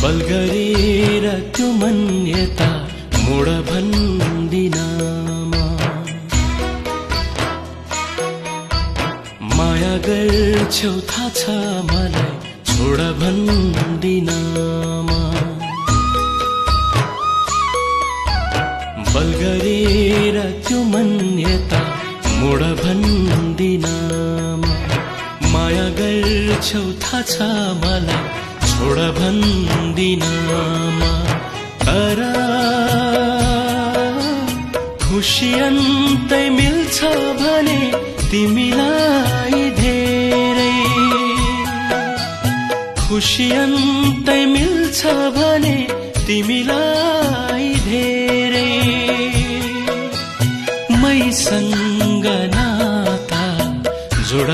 बल गरेर त्यो मान्यता मोड भन्दिनमा, माया गर्छौ थाहा छ मलाई छोड भन्दिनमा, बल गरेर त्यो मान्यता मोड भन्दिनमा, माया गर्छौ थाहा छ मलाई छोड भन्दिनमा। तर खुसी अन्तै मिल्छ भने तिमीलाई धेरै, खुसी अन्तै मिल्छ भने तिमीलाई धेरै, मैसँग नाता जोड